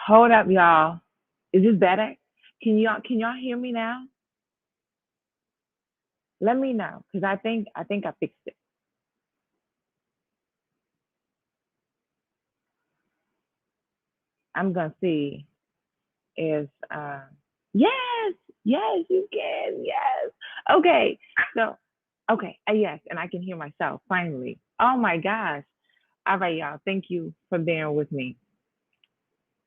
Hold up, y'all. Is this better? Can y'all hear me now? Let me know because I think I fixed it. I'm gonna see if yes, yes, you can. Yes. Okay. So okay, yes, and I can hear myself finally. Oh my gosh. All right, y'all. Thank you for bearing with me.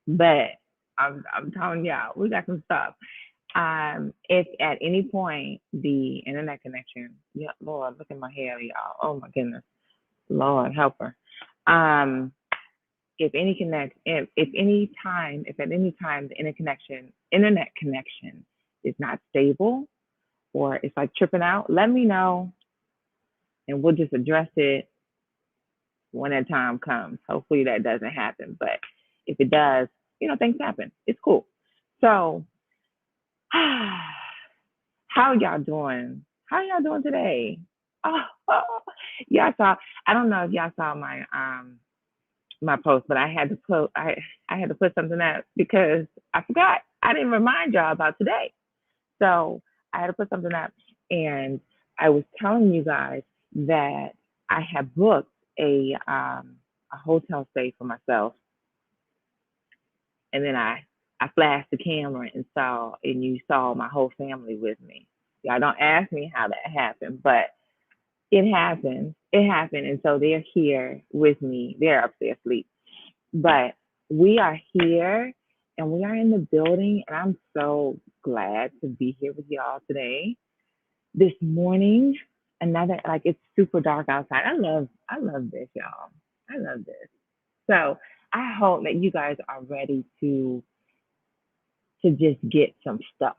But I'm telling y'all, we got some stuff. If at any point the internet connection, yeah, Lord, look at my hair, y'all. Oh my goodness, Lord, help her. Um, if at any time the internet connection is not stable or it's like tripping out, let me know and we'll just address it when that time comes. Hopefully that doesn't happen, but if it does, things happen. It's cool. So, how y'all doing? How y'all doing today? Oh, y'all saw. I don't know if y'all saw my post, but I had to put something out because I forgot. I didn't remind y'all about today, so I had to put something up, and I was telling you guys that I had booked a hotel stay for myself, and then I flashed the camera and you saw my whole family with me. Y'all don't ask me how that happened, but it happened. It happened, and so they're here with me. They're upstairs asleep, but we are here and we are in the building, and I'm so glad to be here with y'all today. This morning, another like it's super dark outside. I love this, y'all. I love this. So I hope that you guys are ready to just get some stuff.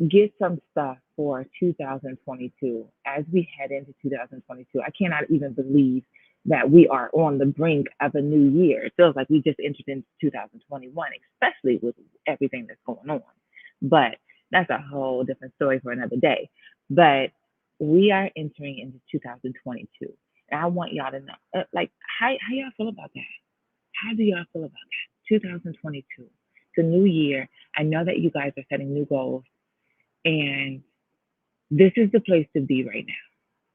Get some stuff for 2022 as we head into 2022. I cannot even believe that we are on the brink of a new year. It feels like we just entered into 2021, especially with everything that's going on. But that's a whole different story for another day. But we are entering into 2022. And I want y'all to know, like, how y'all feel about that? How do y'all feel about that? 2022. It's a new year. I know that you guys are setting new goals, and this is the place to be right now.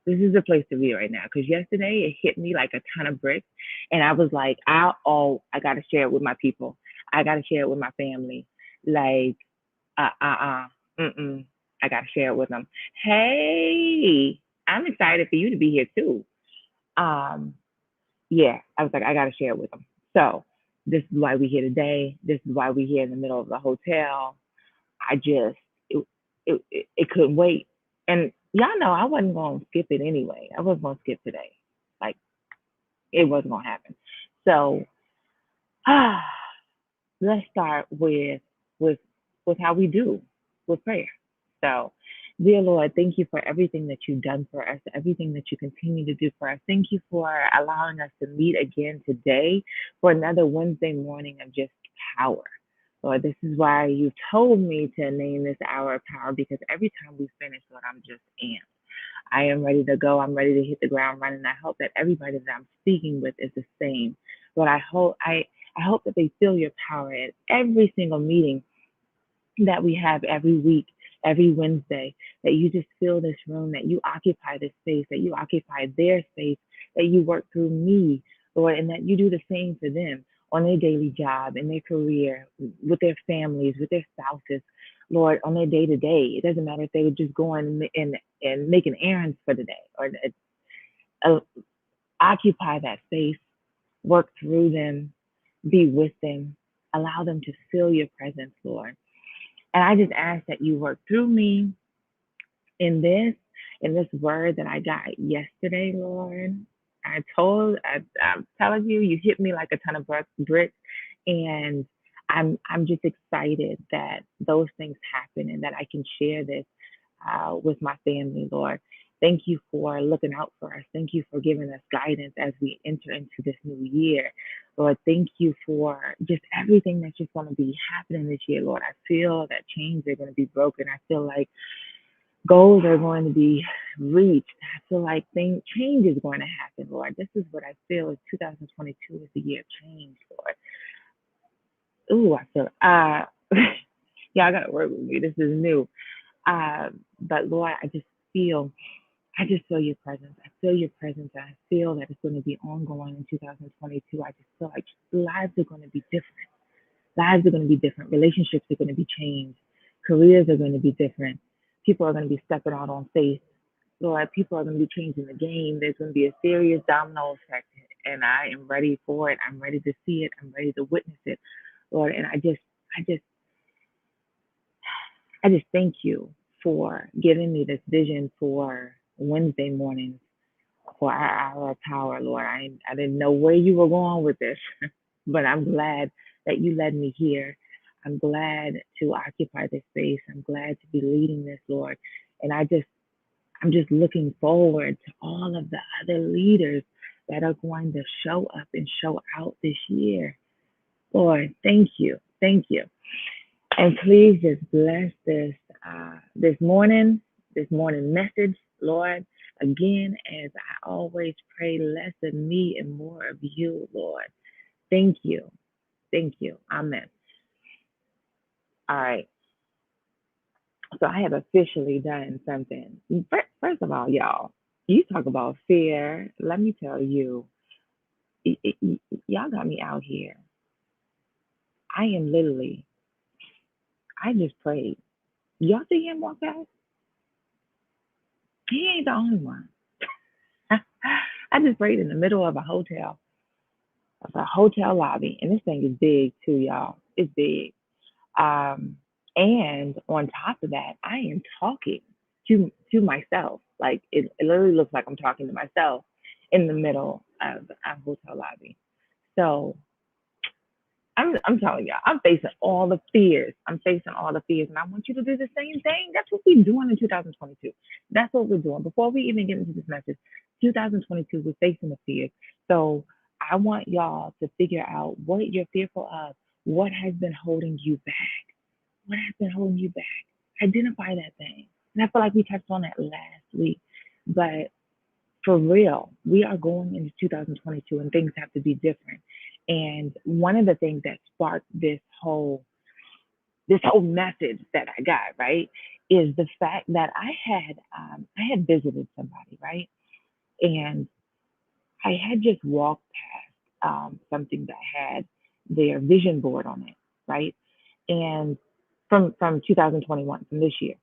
This is the place to be right now. Because yesterday it hit me like a ton of bricks, and I was like, I gotta share it with my people. I gotta share it with my family. Like, uh, uh, uh, mm. I gotta share it with them. Hey, I'm excited for you to be here too. Um, yeah, I was like, I gotta share it with them. So this is why we're here today. This is why we're here in the middle of the hotel. I just it couldn't wait. And y'all know I wasn't gonna skip it anyway. I wasn't gonna skip today. Like it wasn't gonna happen. So let's start with with how we do with prayer. So, dear Lord, thank you for everything that you've done for us, everything that you continue to do for us. Thank you for allowing us to meet again today for another Wednesday morning of just power. Lord, this is why you told me to name this hour of power because every time we finish, Lord, I'm just amped. I am ready to go. I'm ready to hit the ground running. I hope that everybody that I'm speaking with is the same. Lord, I hope that they feel your power at every single meeting that we have every week, every Wednesday, that you just fill this room, that you occupy this space, that you occupy their space, that you work through me, Lord, and that you do the same for them on their daily job, in their career, with their families, with their spouses, Lord, on their day to day. It doesn't matter if they were just going and making errands for the day or uh, occupy that space, work through them, be with them, allow them to feel your presence, Lord. And I just ask that you work through me in this word that I got yesterday, Lord. I'm telling you, you hit me like a ton of bricks, and I'm just excited that those things happen and that I can share this with my family, Lord. Thank you for looking out for us. Thank you for giving us guidance as we enter into this new year. Lord, thank you for just everything that's just going to be happening this year, Lord. I feel that chains are going to be broken. I feel like goals are going to be reached. I feel like change is going to happen, Lord. This is what I feel is 2022 is the year of change, Lord. Ooh, I feel y'all gotta work with me. This is new. But Lord, feel I just feel your presence. I feel your presence. And I feel that it's going to be ongoing in 2022. I just feel like lives are going to be different. Lives are going to be different. Relationships are going to be changed. Careers are going to be different. People are going to be stepping out on faith. Lord, people are going to be changing the game. There's going to be a serious domino effect. And I am ready for it. I'm ready to see it. I'm ready to witness it, Lord. And I just, I just thank you for giving me this vision for Wednesday mornings for our hour of power, Lord. I didn't know where you were going with this, but I'm glad that you led me here. I'm glad to occupy this space. I'm glad to be leading this, Lord. And I'm just looking forward to all of the other leaders that are going to show up and show out this year. Lord, thank you. Thank you. And please just bless this morning message, Lord. Again, as I always pray, less of me and more of you, Lord. Thank you. Thank you. Amen. All right. So I have officially done something. First of all, y'all, you talk about fear. Let me tell you, y'all got me out here. I am literally, I just prayed. Y'all see him walk past? He ain't the only one. I just prayed in the middle of a hotel lobby, and this thing is big too, y'all. It's big. Um, and on top of that, I am talking to myself. Like it literally looks like I'm talking to myself in the middle of a hotel lobby. So I'm telling y'all, I'm facing all the fears. I'm facing all the fears, and I want you to do the same thing. That's what we're doing in 2022. That's what we're doing. Before we even get into this message, 2022, we're facing the fears. So I want y'all to figure out what you're fearful of. What has been holding you back? What has been holding you back? Identify that thing. And I feel like we touched on that last week, but for real, we are going into 2022 and things have to be different. And one of the things that sparked this whole message that I got, right, is the fact that I had visited somebody, right? And I had just walked past something that had their vision board on it, right? And from 2021, from this year.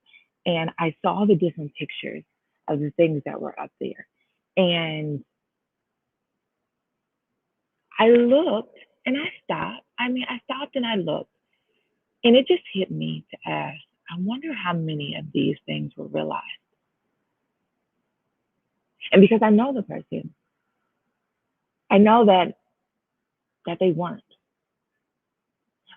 And I saw the different pictures of the things that were up there. And I looked and I stopped. I stopped and I looked, and it just hit me to ask, I wonder how many of these things were realized. And because I know the person, I know that they weren't.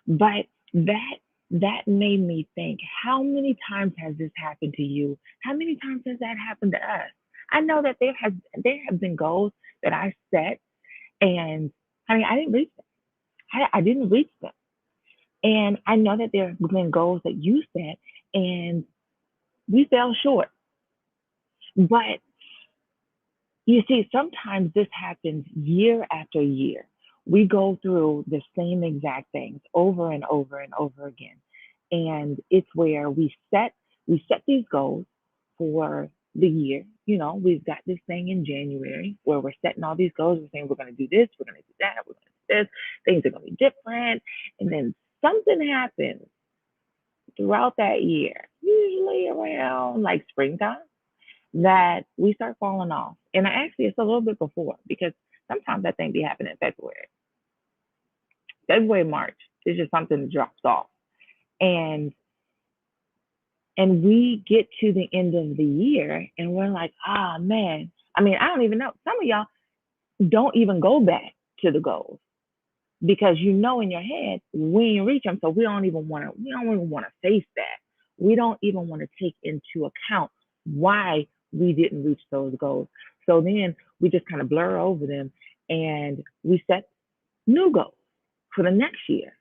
But that made me think, how many times has this happened to you? How many times has that happened to us? I know that there have been goals that I set, and I didn't reach them. I didn't reach them. And I know that there have been goals that you set and we fell short. But you see, sometimes this happens year after year. We go through the same exact things over and over and over again. And it's where we set these goals for the year. You know, we've got this thing in January where we're setting all these goals. We're saying we're going to do this, we're going to do that, we're going to do this. Things are going to be different. And then something happens throughout that year, usually around like springtime, that we start falling off. And actually, it's a little bit before because sometimes that thing be happening in March. It's just something that drops off, and we get to the end of the year, and we're like, ah, man. I don't even know. Some of y'all don't even go back to the goals because you know in your head we ain't reach them, so we don't even want to face that. We don't even want to take into account why we didn't reach those goals. So then we just kind of blur over them and we set new goals for the next year.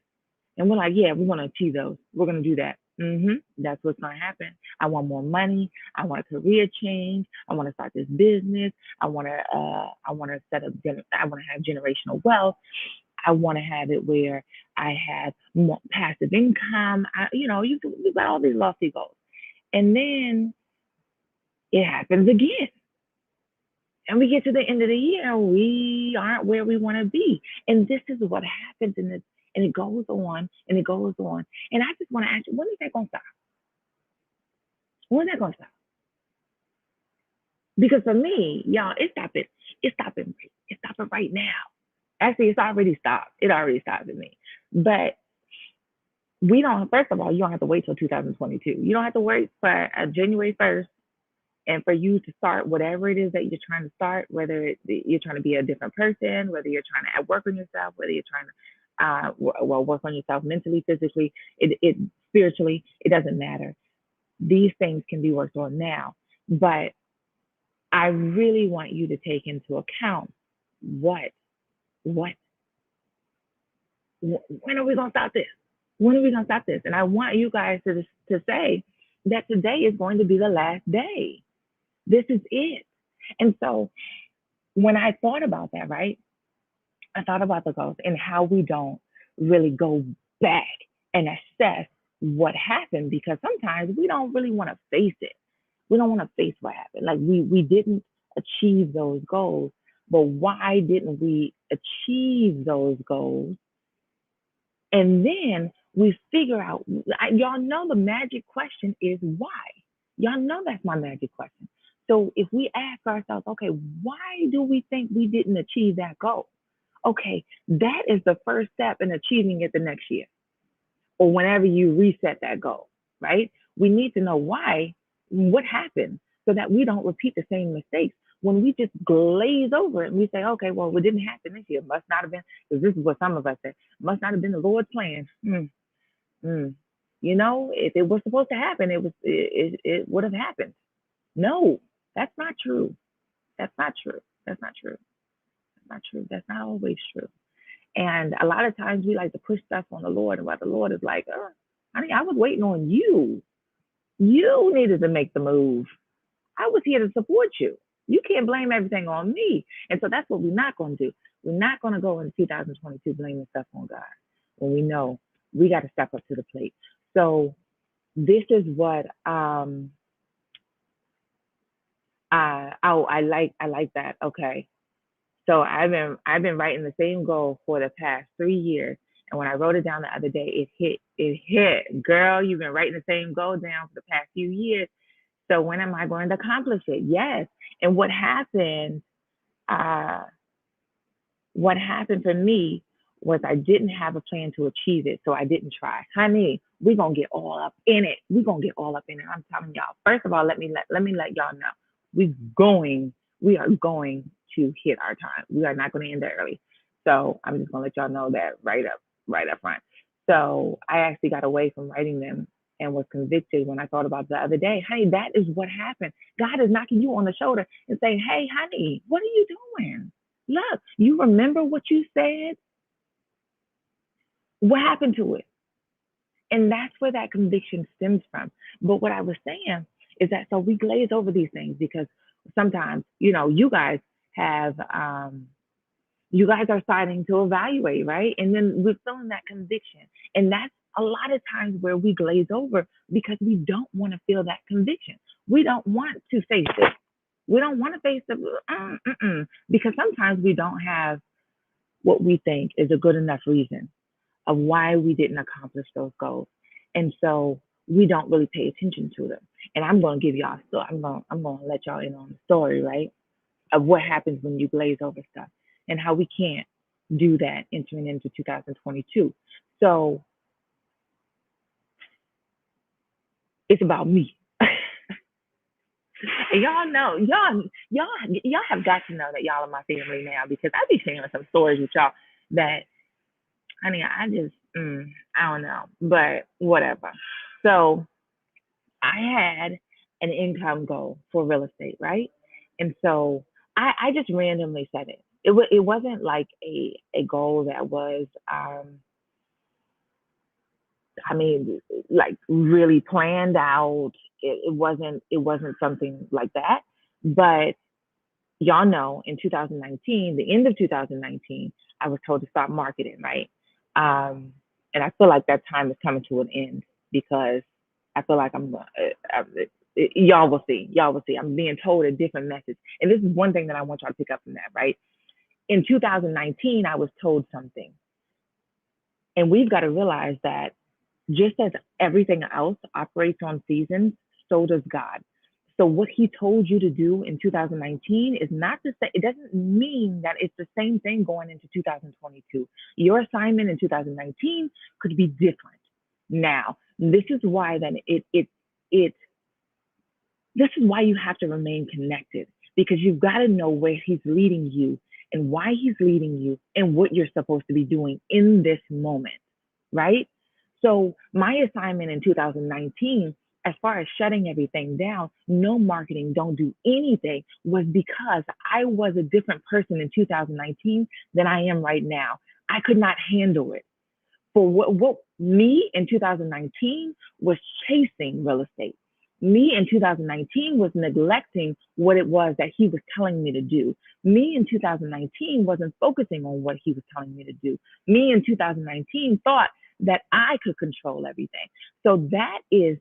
And we're like, yeah, we're going to achieve those. We're going to do that. That's what's going to happen. I want more money. I want a career change. I want to start this business. I want to set up. I want to have generational wealth. I want to have it where I have more passive income. You got all these lofty goals. And then it happens again. And we get to the end of the year and we aren't where we want to be. And this is what happens and it goes on and it goes on. And I just want to ask you, when is that going to stop? When is that going to stop? Because for me, y'all, it's stopping. It's stopping. It's stopping right now. Actually, it's already stopped. It already stopped for me. But we don't, first of all, you don't have to wait till 2022. You don't have to wait for January 1st and for you to start whatever it is that you're trying to start, whether you're trying to be a different person, whether you're trying to work on yourself, whether you're trying to work on yourself mentally, physically, it spiritually, it doesn't matter. These things can be worked on now. But I really want you to take into account what, what, when are we going to stop this? When are we going to stop this? And I want you guys to say that today is going to be the last day. This is it. And so when I thought about that, right, I thought about the goals and how we don't really go back and assess what happened, because sometimes we don't really want to face it. We don't want to face what happened. Like we didn't achieve those goals, but why didn't we achieve those goals? And then we figure out, y'all know the magic question is why. Y'all know that's my magic question. So if we ask ourselves, okay, why do we think we didn't achieve that goal? Okay, that is the first step in achieving it the next year or whenever you reset that goal, right? We need to know why, what happened, so that we don't repeat the same mistakes. When we just glaze over it and we say, okay, well, it didn't happen this year. Must not have been, because this is what some of us say, must not have been the Lord's plan. If it was supposed to happen, it would have happened. No, that's not true. That's not true. That's not true. That's not true. That's not always true. And a lot of times we like to push stuff on the Lord, and what the Lord is like, honey, I was waiting on you. You needed to make the move. I was here to support you. You can't blame everything on me. And so that's what we're not going to do. We're not going to go in 2022 blaming stuff on God when we know we got to step up to the plate. So this is what I like that. Okay. So I've been writing the same goal for the past 3 years. And when I wrote it down the other day, it hit. Girl, you've been writing the same goal down for the past few years. So when am I going to accomplish it? Yes. And uh, what happened for me was I didn't have a plan to achieve it. So I didn't try. Honey, we're going to get all up in it. We're going to get all up in it. I'm telling y'all. First of all, let me let y'all know. We are going to hit our time. We are not going to end there early. So I'm just going to let y'all know that right up front. So I actually got away from writing them and was convicted when I thought about the other day. Hey, that is what happened. God is knocking you on the shoulder and saying, hey, honey, what are you doing? Look, you remember what you said? What happened to it? And that's where that conviction stems from. But what I was saying is that so we glaze over these things because sometimes, you guys have you guys are starting to evaluate, right? And then we're feeling that conviction. And that's a lot of times where we glaze over because we don't want to feel that conviction. We don't want to face it. We don't want to face the because sometimes we don't have what we think is a good enough reason of why we didn't accomplish those goals. And so we don't really pay attention to them. And I'm going to give y'all, so I'm going to let y'all in on the story, right? Of what happens when you glaze over stuff and how we can't do that entering into 2022. So it's about me. And y'all know, y'all have got to know that y'all are my family now because I be sharing some stories with y'all that, honey, I just, I don't know, but whatever. So I had an income goal for real estate, right? And so I just randomly set it. It wasn't like a goal that was, I mean, like really planned out. It wasn't something like that. But y'all know in 2019, the end of 2019, I was told to stop marketing, right? Um, and I feel like that time is coming to an end because I feel like y'all will see. Y'all will see. I'm being told a different message. And this is one thing that I want y'all to pick up from that, right? In 2019, I was told something. And we've got to realize that just as everything else operates on seasons, so does God. So what he told you to do in 2019 is not the same. It doesn't mean that it's the same thing going into 2022. Your assignment in 2019 could be different. Now, this is why then it this is why you have to remain connected, because you've got to know where he's leading you and why he's leading you and what you're supposed to be doing in this moment, right? So my assignment in 2019, as far as shutting everything down, no marketing, don't do anything, was because I was a different person in 2019 than I am right now. I could not handle it. For what me in 2019 was chasing real estate. Me in 2019 was neglecting what it was that he was telling me to do. Me in 2019 wasn't focusing on what he was telling me to do. Me in 2019 thought that I could control everything. So that is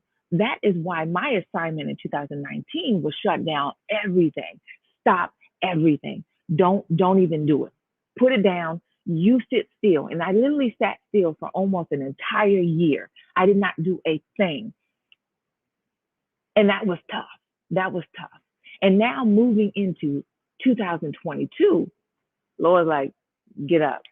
why my assignment in 2019 was shut down everything. Stop everything. Don't even do it. Put it down. You sit still. And I literally sat still for almost an entire year. I did not do a thing. And that was tough. That was tough. And now moving into 2022, Lord, like, get up.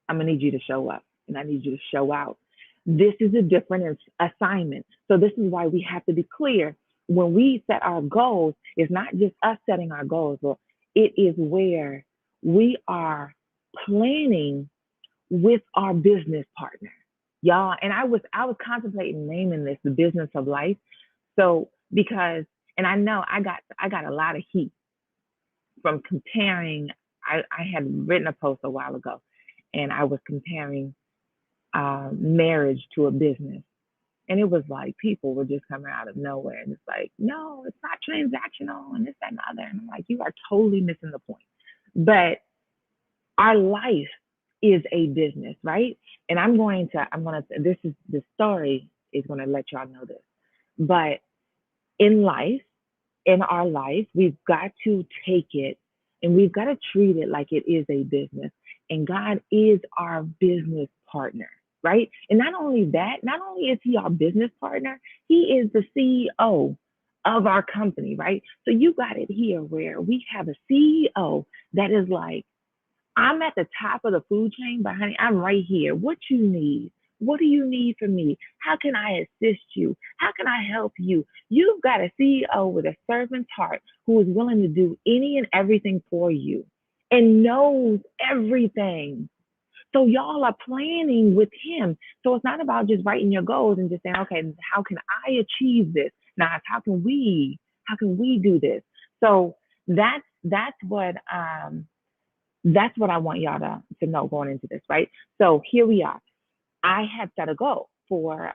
I'm going to need you to show up and I need you to show out. This is a different assignment. So this is why we have to be clear when we set our goals. It's not just us setting our goals, but it is where we are planning with our business partner, y'all. And I was contemplating naming this the business of life. So because, and I know I got a lot of heat from comparing. I had written a post a while ago, and I was comparing marriage to a business. And it was like people were just coming out of nowhere, and it's like, no, it's not transactional, and this, that, and the other. And I'm like, you are totally missing the point. But our life is a business, right? And this is the story is going to let y'all know this. But in life, in our life, we've got to take it and we've got to treat it like it is a business. And God is our business partner, right? And not only that, not only is he our business partner, he is the CEO of our company, right? So you got it here where we have a CEO that is like, I'm at the top of the food chain, but honey, I'm right here. What you need? What do you need from me? How can I assist you? How can I help you? You've got a CEO with a servant's heart who is willing to do any and everything for you and knows everything. So y'all are planning with him. So it's not about just writing your goals and just saying, okay, how can I achieve this? Now, how can we do this? So that's what I want y'all to know going into this, right? So here we are. I have set a goal for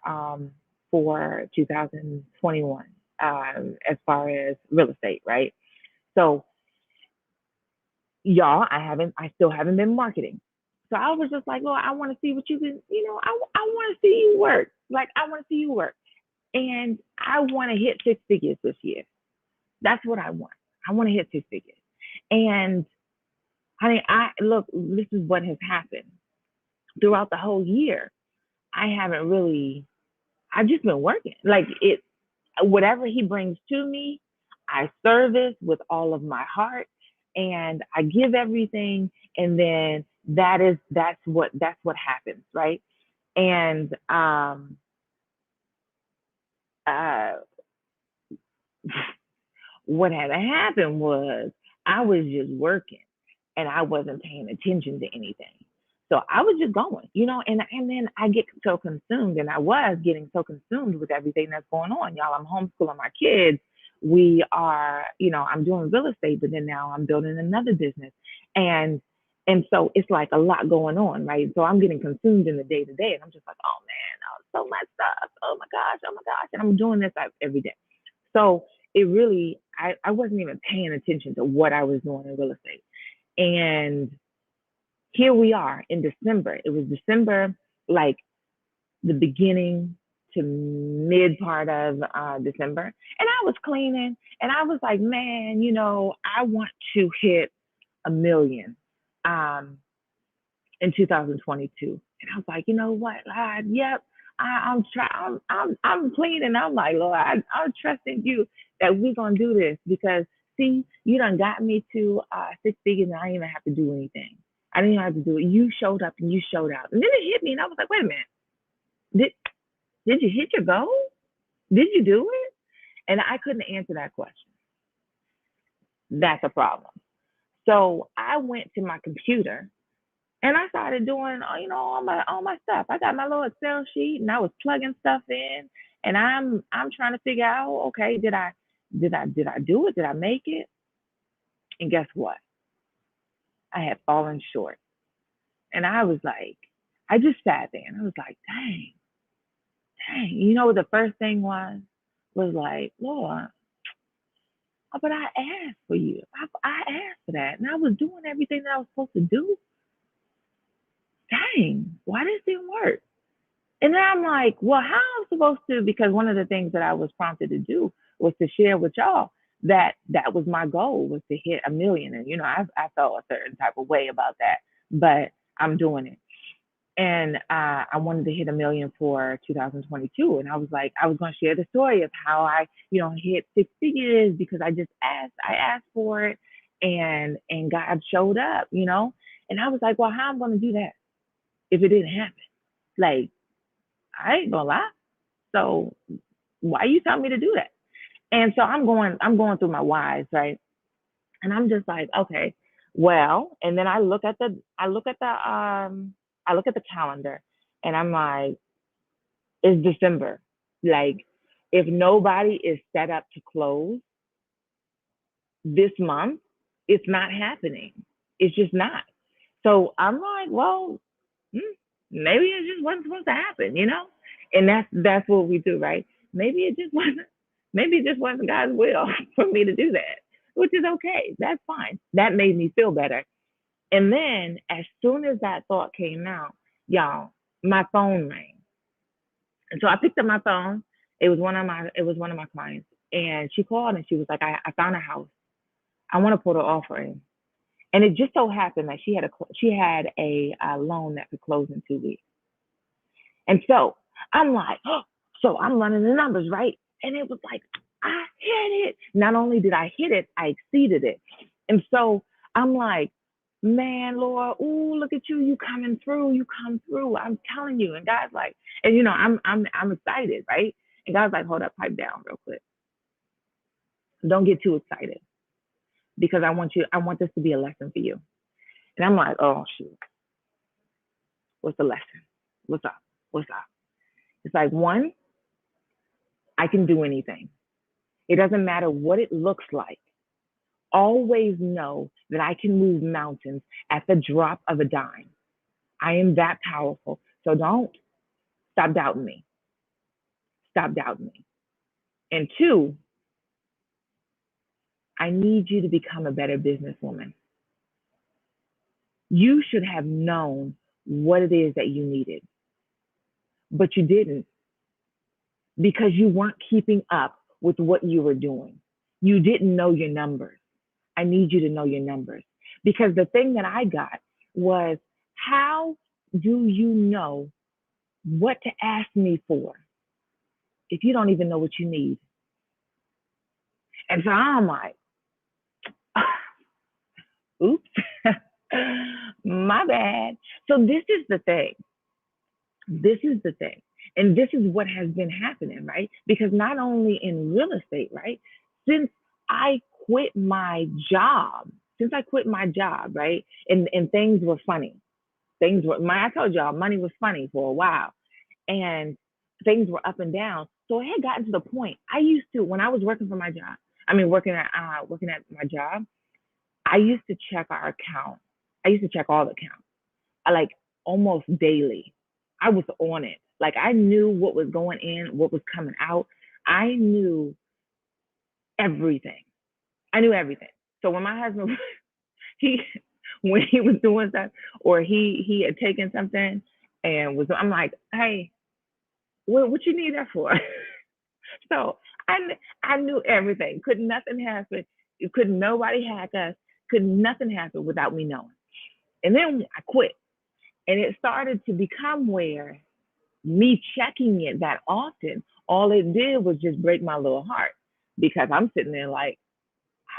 2021 as far as real estate, right? So y'all, I still haven't been marketing. So I was just like, Lord, I want to see what you can, I want to see you work. Like I want to see you work, and I want to hit six figures this year. That's what I want. I want to hit six figures, and I look. This is what has happened throughout the whole year. I haven't really. I've just been working. Like it, whatever he brings to me, I service with all of my heart, and I give everything, and then that's what happens, right? And uh, what had happened was I was just working and I wasn't paying attention to anything. So I was just going, and then I get so consumed, and I was getting so consumed with everything that's going on. Y'all, I'm homeschooling my kids. We are, I'm doing real estate, but then now I'm building another business. And so it's like a lot going on, right? So I'm getting consumed in the day to day, and I'm just like, oh man, so much stuff. Oh my gosh, oh my gosh. And I'm doing this every day. So it really, I wasn't even paying attention to what I was doing in real estate. And Here we are in December. It was December, like the beginning to mid part of December. And I was cleaning and I was like, man, I want to hit a million um, in 2022. And I was like, you know what, God, yep. I'm trying. I'm cleaning. I'm like, Lord, I'm trusting you that we're gonna do this because see, you done got me to six figures and I didn't even have to do anything. I didn't even have to do it. You showed up and you showed out, and then it hit me, and I was like, wait a minute, did did you hit your goal? Did you do it? And I couldn't answer that question. That's a problem. So I went to my computer and I started doing, all my stuff. I got my little Excel sheet and I was plugging stuff in, and I'm trying to figure out, okay, did I do it? Did I make it? And guess what? I had fallen short, and I was like, I just sat there and I was like, dang, dang. You know what the first thing was like, Lord, but I asked for you. I asked for that, and I was doing everything that I was supposed to do. Dang, why this didn't work? And then I'm like, well, how am I supposed to? Because one of the things that I was prompted to do was to share with y'all that was my goal, was to hit a million. And I felt a certain type of way about that, but I'm doing it. And I wanted to hit a million for 2022. And I was like, I was going to share the story of how I, hit six figures because I asked for it, and God showed up. And I was like, well, how am I going to do that if it didn't happen? Like, I ain't gonna lie. So why you telling me to do that? And so I'm going through my whys, right? And I'm just like, okay, well, and then I look at the calendar, and I'm like, it's December. Like, if nobody is set up to close this month, it's not happening. It's just not. So I'm like, well, maybe it just wasn't supposed to happen. And that's what we do, right? Maybe it just wasn't. Maybe it just wasn't God's will for me to do that, which is okay. That's fine. That made me feel better. And then, as soon as that thought came out, y'all, my phone rang, and so I picked up my phone. It was one of my clients, and she called and she was like, I found a house. I want to put an offer in. And it just so happened that she had a loan that could close in 2 weeks. And so I'm like, oh, so I'm running the numbers, right? And it was like, I hit it. Not only did I hit it, I exceeded it. And so I'm like, man, Lord, ooh, look at you. You coming through. You come through. I'm telling you. And God's like, and I'm excited, right? And God's like, hold up, pipe down real quick. Don't get too excited because I want this to be a lesson for you. And I'm like, oh shoot, what's the lesson? What's up? What's up? It's like, one, I can do anything. It doesn't matter what it looks like. Always know that I can move mountains at the drop of a dime. I am that powerful. So don't stop doubting me. Stop doubting me. And two, I need you to become a better businesswoman. You should have known what it is that you needed, but you didn't because you weren't keeping up with what you were doing. You didn't know your numbers. I need you to know your numbers. Because the thing that I got was, how do you know what to ask me for if you don't even know what you need? And so I'm like, oops, my bad. So this is the thing. This is the thing. And this is what has been happening, right? Because not only in real estate, right? Since I quit my job, right? And things were funny. I told y'all money was funny for a while. And things were up and down. So it had gotten to the point. I used to, when I was working for my job, working at my job, I used to check our account. I used to check all the accounts. Like almost daily. I was on it. Like I knew what was going in, what was coming out. I knew everything. I knew everything. So when my husband he when he was doing something, or he had taken something and was. I'm like, hey, what you need that for? So I knew everything. Could nothing happen? Could nobody hack us? Could nothing happen without me knowing? And then I quit, and it started to become where me checking it that often, all it did was just break my little heart because I'm sitting there like,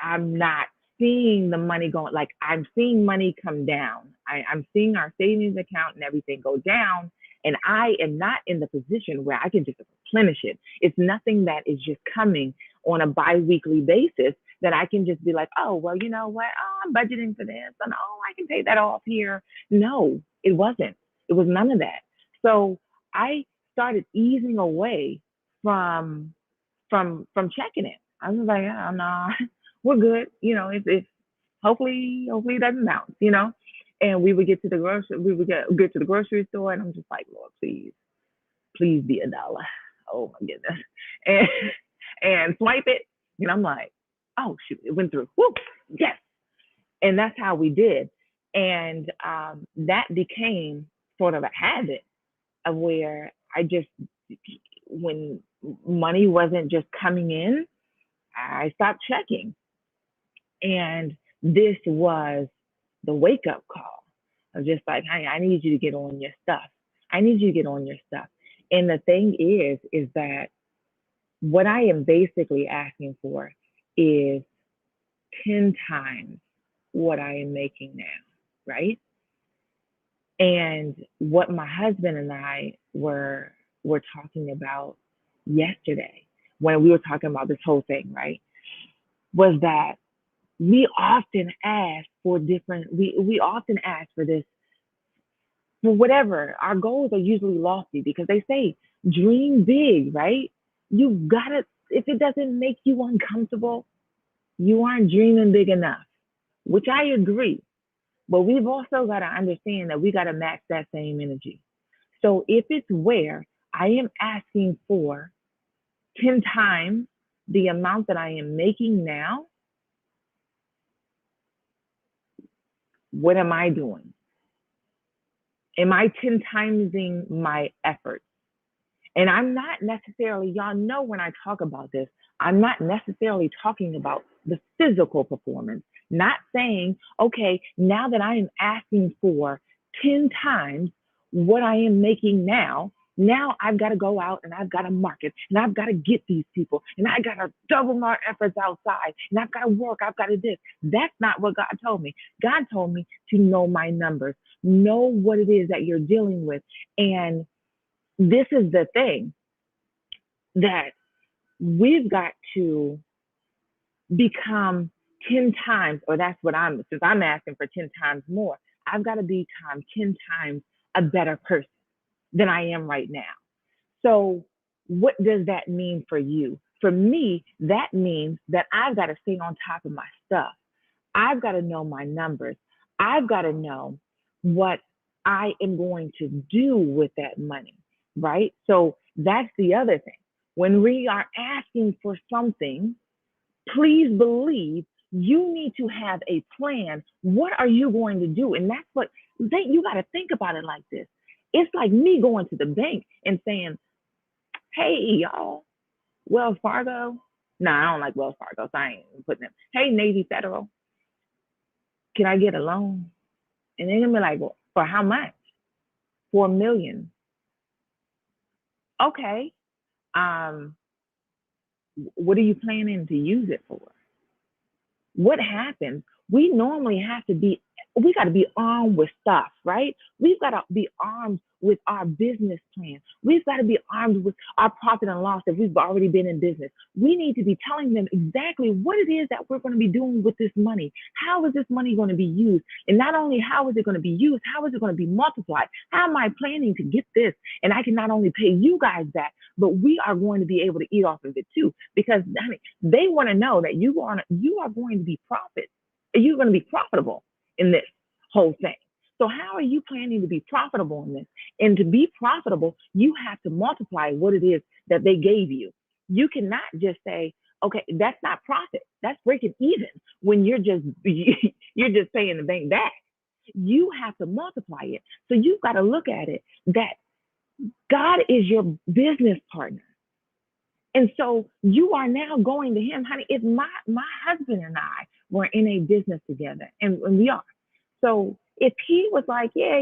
I'm not seeing the money going, like I'm seeing money come down. I'm seeing our savings account and everything go down. And I am not in the position where I can just replenish it. It's nothing that is just coming on a bi-weekly basis that I can just be like, oh, well, you know what? Oh, I'm budgeting for this. And oh, I can pay that off here. No, it wasn't. It was none of that. So I started easing away from from checking it. I was like, oh no, we're good. It's hopefully it doesn't bounce. And we would get to the grocery, we would get to the grocery store, and I'm just like, Lord, please be $1. Oh my goodness, and and swipe it, and I'm like, oh shoot, it went through. Woo, yes, and that's how we did, and that became sort of a habit of where I just when money wasn't just coming in, I stopped checking. And this was the wake up call. I was just like, hey, I need you to get on your stuff. I need you to get on your stuff. And the thing is that what I am basically asking for is 10 times what I am making now, right? And what my husband and I were talking about yesterday when we were talking about this whole thing, right? Was that we often ask for different we often ask for this for whatever. Our goals are usually lofty because they say dream big, right? You gotta, if it doesn't make you uncomfortable, you aren't dreaming big enough, which I agree. But we've also got to understand that we got to match that same energy. So if it's where I am asking for 10 times the amount that I am making now, what am I doing? Am I 10 timesing my efforts? And I'm not necessarily, y'all know when I talk about this, I'm not necessarily talking about the physical performance, not saying, okay, now that I am asking for 10 times what I am making now I've got to go out and I've got to market and I've got to get these people and I got to double my efforts outside and I've got to work, I've got to this. That's not what God told me. God told me to know my numbers, know what it is that you're dealing with. And this is the thing that we've got to become 10 times, or that's what since I'm asking for 10 times more, I've got to become 10 times a better person than I am right now. So, what does that mean for you? For me, that means that I've got to stay on top of my stuff. I've got to know my numbers. I've got to know what I am going to do with that money, right? So that's the other thing. When we are asking for something, please believe you need to have a plan. What are you going to do? And that's what you got to think about it like this. It's like me going to the bank and saying, hey, y'all, Wells Fargo. No, I don't like Wells Fargo, so I ain't putting them. Hey, Navy Federal, can I get a loan? And they're gonna be like, well, for how much? 4 million. Okay. Um, what are you planning to use it for? What happens? We normally have to be, we got to be armed with stuff, right? We've got to be armed with our business plan. We've got to be armed with our profit and loss if we've already been in business. We need to be telling them exactly what it is that we're going to be doing with this money. How is this money going to be used? And not only how is it going to be used, how is it going to be multiplied? How am I planning to get this? And I can not only pay you guys back, but we are going to be able to eat off of it too. Because I mean, they want to know that you are going to be profit. You're going to be profitable in this whole thing. So how are you planning to be profitable in this? And to be profitable, you have to multiply what it is that they gave you. You cannot just say, okay, that's not profit. That's breaking even when you're just you're just paying the bank back. You have to multiply it. So you've got to look at it that God is your business partner. And so you are now going to him, honey. If my husband and I were in a business together, and we are. So if he was like, yeah,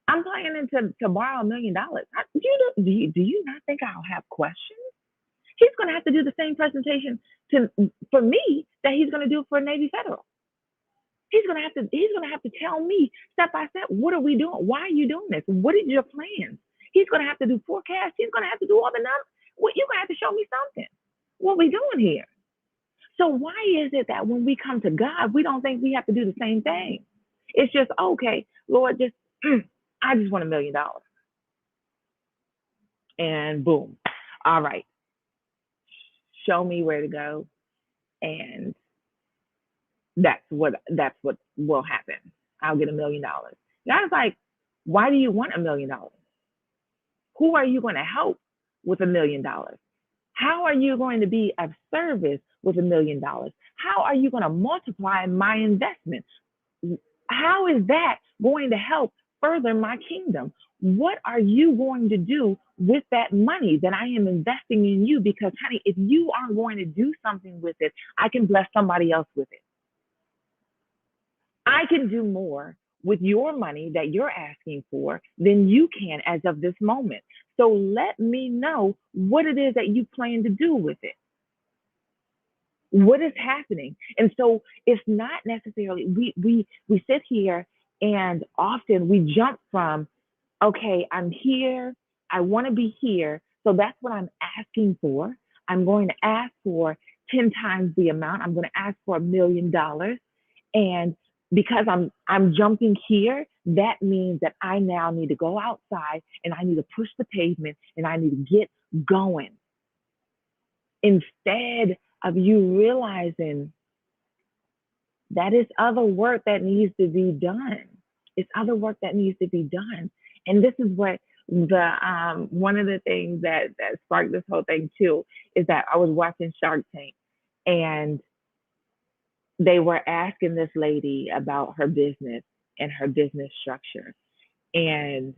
I'm planning to borrow $1 million, do you not think I'll have questions? He's going to have to do the same presentation for me that he's going to do for Navy Federal. He's gonna have to tell me step by step, what are we doing? Why are you doing this? What is your plans? He's gonna have to do forecasts. He's gonna have to do all the numbers. Well, you're gonna have to show me something. What are we doing here? So why is it that when we come to God, we don't think we have to do the same thing? It's just, okay, Lord, I just want $1 million. And boom. All right. Show me where to go. And that's what will happen. I'll get $1 million. God's like, why do you want $1 million? Who are you going to help with $1 million? How are you going to be of service with $1 million? How are you going to multiply my investment? How is that going to help further my kingdom? What are you going to do with that money that I am investing in you? Because, honey, if you aren't going to do something with it, I can bless somebody else with it. I can do more with your money that you're asking for than you can as of this moment. So let me know what it is that you plan to do with it. What is happening? And so it's not necessarily we sit here and often we jump from, okay, I'm here, I want to be here, so that's what I'm asking for. I'm going to ask for 10 times the amount. I'm going to ask for $1 million. And because I'm jumping here, that means that I now need to go outside and I need to push the pavement and I need to get going. Instead of you realizing that it's other work that needs to be done. It's other work that needs to be done. And this is what the one of the things that sparked this whole thing too is that I was watching Shark Tank, and they were asking this lady about her business and her business structure. And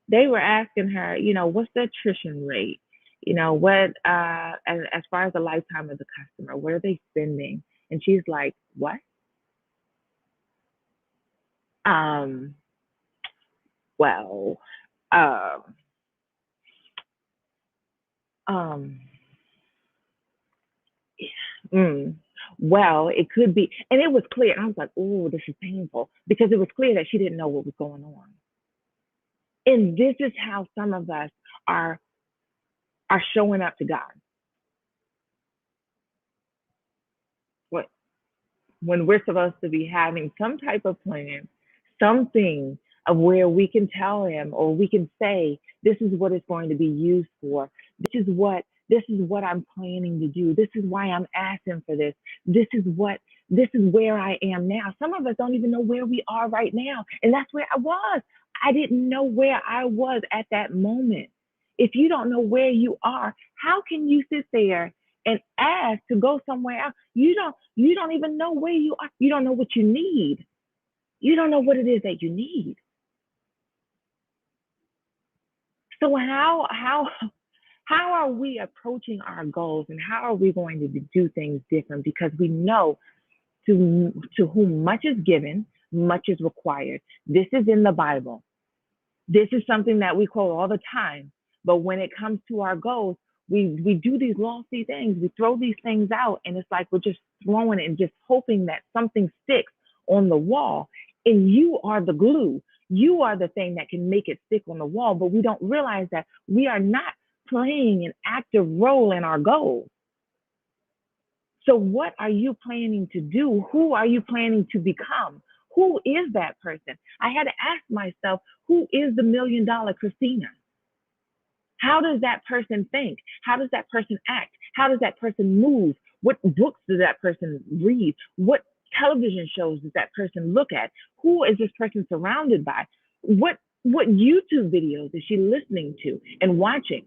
they were asking her, what's the attrition rate? What, as far as the lifetime of the customer, what are they spending? And she's like, what? Um, well, um, um, mm, well, it could be. And it was clear. And I was like, oh, this is painful, because it was clear that she didn't know what was going on. And this is how some of us are showing up to God. What when we're supposed to be having some type of plan, something of where we can tell him or we can say, this is what it's going to be used for. This is what I'm planning to do. This is why I'm asking for this. This is where I am now. Some of us don't even know where we are right now. And that's where I was. I didn't know where I was at that moment. If you don't know where you are, how can you sit there and ask to go somewhere else? You don't even know where you are. You don't know what you need. You don't know what it is that you need. So how are we approaching our goals, and how are we going to do things different? Because we know to whom much is given, much is required. This is in the Bible. This is something that we quote all the time. But when it comes to our goals, we do these lofty things. We throw these things out, and it's like we're just throwing it and just hoping that something sticks on the wall. And you are the glue. You are the thing that can make it stick on the wall. But we don't realize that we are not playing an active role in our goals. So what are you planning to do? Who are you planning to become? Who is that person? I had to ask myself, who is the $1 million Christina? How does that person think? How does that person act? How does that person move? What books does that person read? What television shows does that person look at? Who is this person surrounded by? What YouTube videos is she listening to and watching?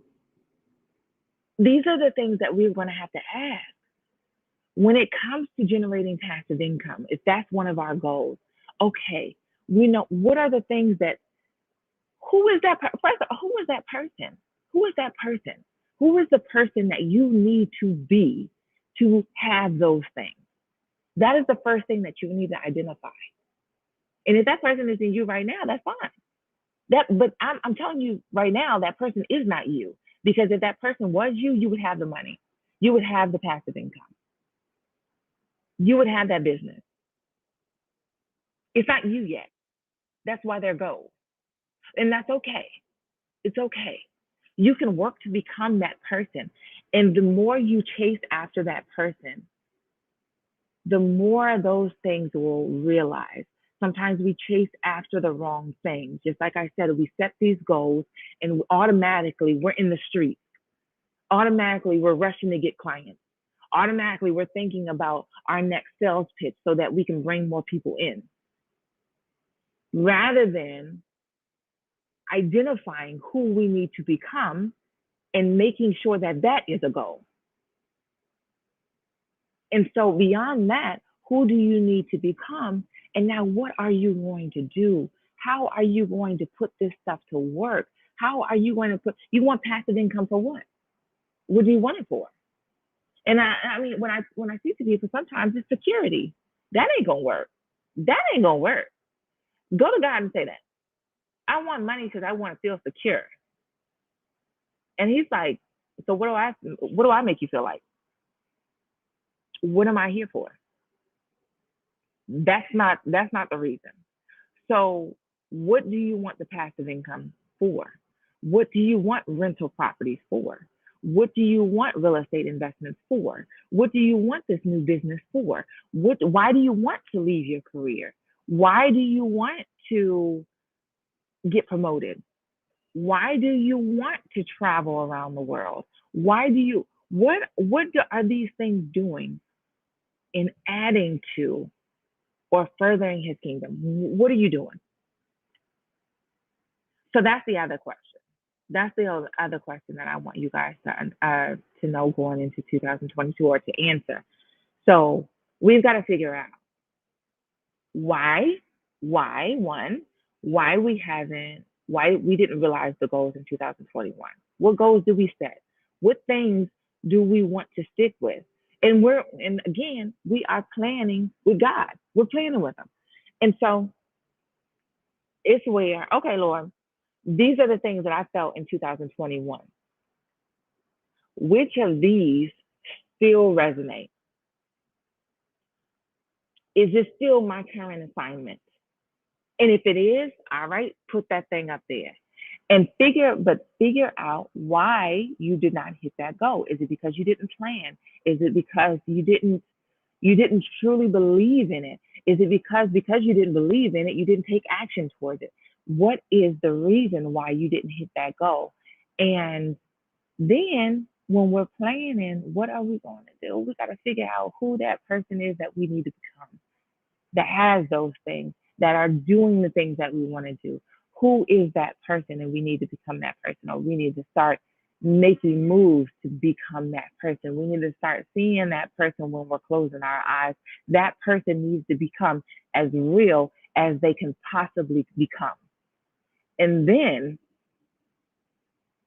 These are the things that we're going to have to ask. When it comes to generating passive income, if that's one of our goals, okay, We know what are the things that, who is that first of all, who is that person? Who is that person? Who is the person that you need to be to have those things? That is the first thing that you need to identify. And if that person is in you right now, that's fine. But I'm telling you right now, that person is not you. Because if that person was you, you would have the money. You would have the passive income. You would have that business. It's not you yet. That's why they're goals. And that's okay. It's okay. You can work to become that person. And the more you chase after that person, the more those things will realize. Sometimes we chase after the wrong things. Just like I said, we set these goals and automatically we're in the street. Automatically we're rushing to get clients. Automatically we're thinking about our next sales pitch so that we can bring more people in. Rather than identifying who we need to become and making sure that that is a goal. And so beyond that, who do you need to become? And now what are you going to do? How are you going to put this stuff to work? How are you going to put, you want passive income for what? What do you want it for? And I mean, when I see to people, sometimes it's security. That ain't gonna work. That ain't gonna work. Go to God and say that. I want money because I want to feel secure. And he's like, so what do I make you feel like? What am I here for? That's not the reason. So what do you want the passive income for? What do you want rental properties for? What do you want real estate investments for? What do you want this new business for? Why do you want to leave your career? Why do you want to get promoted? Why do you want to travel around the world? Why do you are these things doing in adding to or furthering his kingdom? What are you doing? So that's the other question. That's the other question that I want you guys to know going into 2022 or to answer. So we've got to figure out why, one, why we didn't realize the goals in 2021. What goals do we set? What things do we want to stick with? And again, we are planning with God. We're planning with Him. And so it's where, okay, Lord, these are the things that I felt in 2021. Which of these still resonate? Is this still my current assignment? And if it is, all right, put that thing up there and figure out why you did not hit that goal. Is it because you didn't plan? Is it because you didn't truly believe in it? Is it because you didn't believe in it, you didn't take action towards it? What is the reason why you didn't hit that goal? And then when we're planning, what are we going to do? We got to figure out who that person is that we need to become, that has those things, that are doing the things that we want to do. Who is that person? And we need to become that person, or we need to start making moves to become that person. We need to start seeing that person when we're closing our eyes. That person needs to become as real as they can possibly become. And then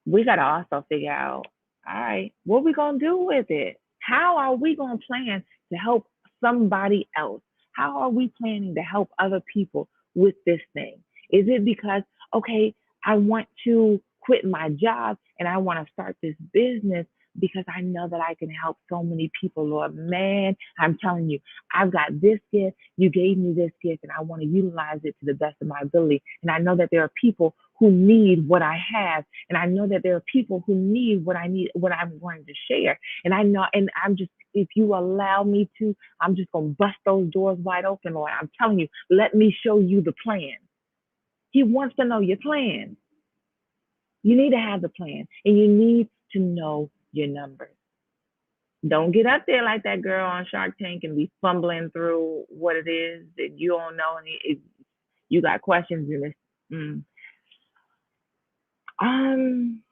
we got to also figure out, all right, what we going to do with it? How are we going to plan to help somebody else? How are we planning to help other people with this thing? Is it because, okay, I want to quit my job and I want to start this business because I know that I can help so many people, Lord? Man, I'm telling you, I've got this gift. You gave me this gift and I want to utilize it to the best of my ability. And I know that there are people who need what I have. And I know that there are people who need what I need, what I'm going to share. And I know, and I'm just, if you allow me to, I'm just going to bust those doors wide open, Lord. I'm telling you, let me show you the plan. He wants to know your plan. You need to have the plan and you need to know your numbers. Don't get up there like that girl on Shark Tank and be fumbling through what it is that you don't know. And you got questions in this. Um,